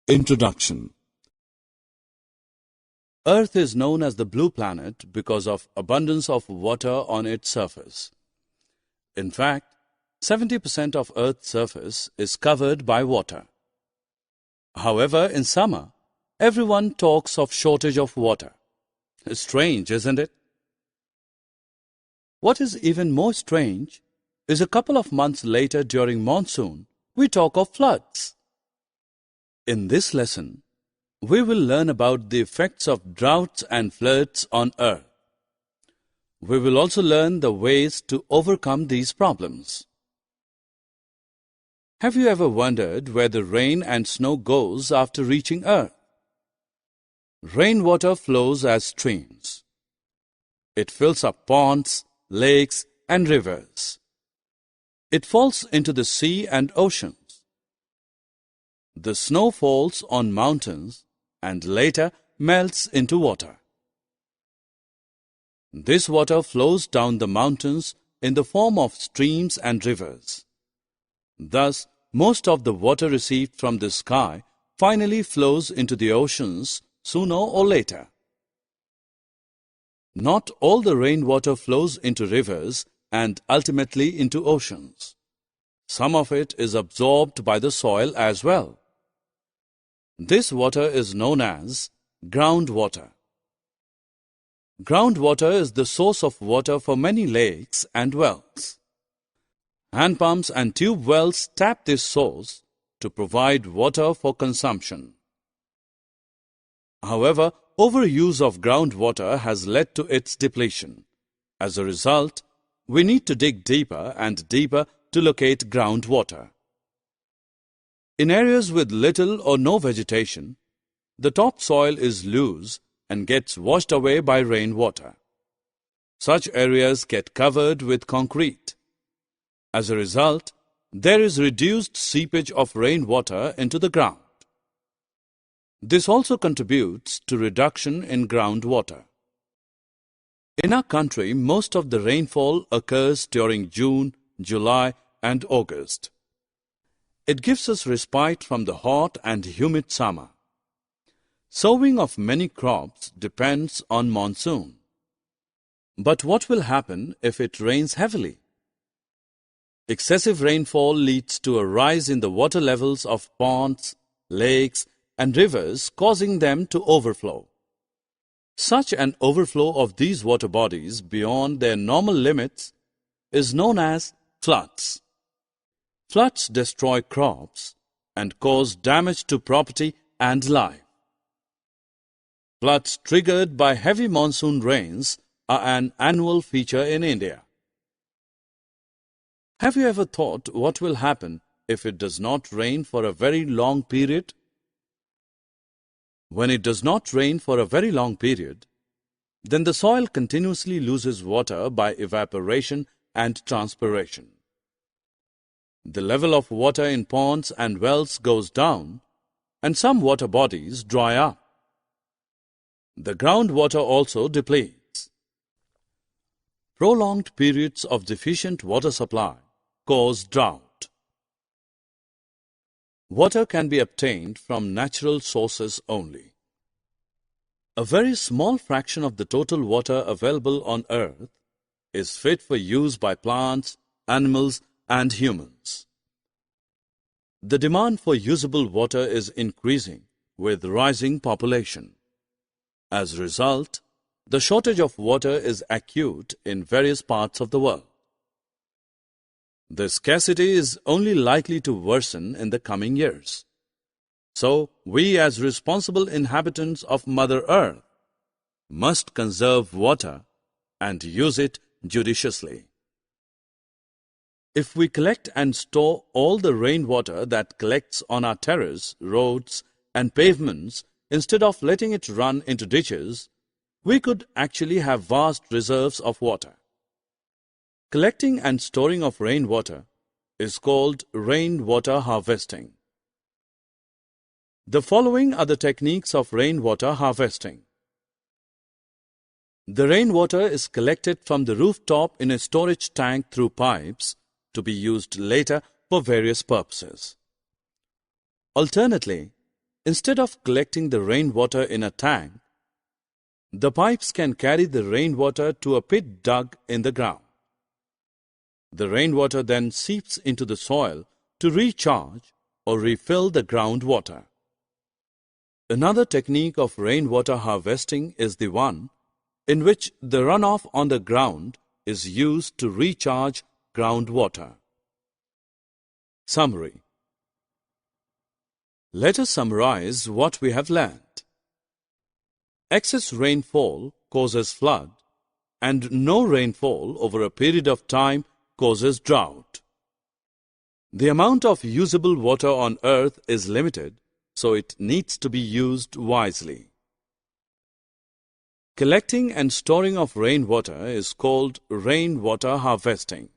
Introduction. Earth is known as the blue planet because of abundance of water on its surface. In fact, 70% of Earth's surface is covered by water. However, in summer, everyone talks of shortage of water. Strange, isn't it? What is even more strange is a couple of months later during monsoon, we talk of floods. In this lesson, we will learn about the effects of droughts and floods on Earth. We will also learn the ways to overcome these problems. Have you ever wondered where the rain and snow goes after reaching Earth? Rainwater flows as streams. It fills up ponds, lakes, and rivers. It falls into the sea and oceans. The snow falls on mountains and later melts into water. This water flows down the mountains in the form of streams and rivers. Thus, most of the water received from the sky finally flows into the oceans sooner or later. Not all the rainwater flows into rivers and ultimately into oceans. Some of it is absorbed by the soil as well. This water is known as groundwater. Groundwater is the source of water for many lakes and wells. Hand pumps and tube wells tap this source to provide water for consumption. However, overuse of groundwater has led to its depletion. As a result, we need to dig deeper and deeper to locate groundwater. In areas with little or no vegetation, the topsoil is loose and gets washed away by rainwater. Such areas get covered with concrete. As a result, there is reduced seepage of rainwater into the ground. This also contributes to reduction in groundwater. In our country, most of the rainfall occurs during June, July, and August. It gives us respite from the hot and humid summer. Sowing of many crops depends on monsoon. But what will happen if it rains heavily? Excessive rainfall leads to a rise in the water levels of ponds, lakes, and rivers, causing them to overflow. Such an overflow of these water bodies beyond their normal limits is known as floods. Floods destroy crops and cause damage to property and life. Floods triggered by heavy monsoon rains are an annual feature in India. Have you ever thought what will happen if it does not rain for a very long period? When it does not rain for a very long period, then the soil continuously loses water by evaporation and transpiration. The level of water in ponds and wells goes down, and some water bodies dry up. The groundwater also depletes. Prolonged periods of deficient water supply cause drought. Water can be obtained from natural sources only. A very small fraction of the total water available on Earth is fit for use by plants, animals, and humans. The demand for usable water is increasing with rising population. As a result, the shortage of water is acute in various parts of the world. The scarcity is only likely to worsen in the coming years. So, we as responsible inhabitants of Mother Earth must conserve water and use it judiciously. If we collect and store all the rainwater that collects on our terrace, roads, and pavements instead of letting it run into ditches, we could actually have vast reserves of water. Collecting and storing of rainwater is called rainwater harvesting. The following are the techniques of rainwater harvesting. The rainwater is collected from the rooftop in a storage tank through pipes to be used later for various purposes. Alternately, Instead of collecting the rainwater in a tank, the pipes can carry the rainwater to a pit dug in the ground. The rainwater then seeps into the soil to recharge or refill the groundwater. Another technique of rainwater harvesting is the one in which the runoff on the ground is used to recharge groundwater. Summary. Let us summarize what we have learned. Excess rainfall causes flood, and no rainfall over a period of time causes drought. The amount of usable water on earth is limited, so it needs to be used wisely. Collecting and storing of rainwater is called rainwater harvesting.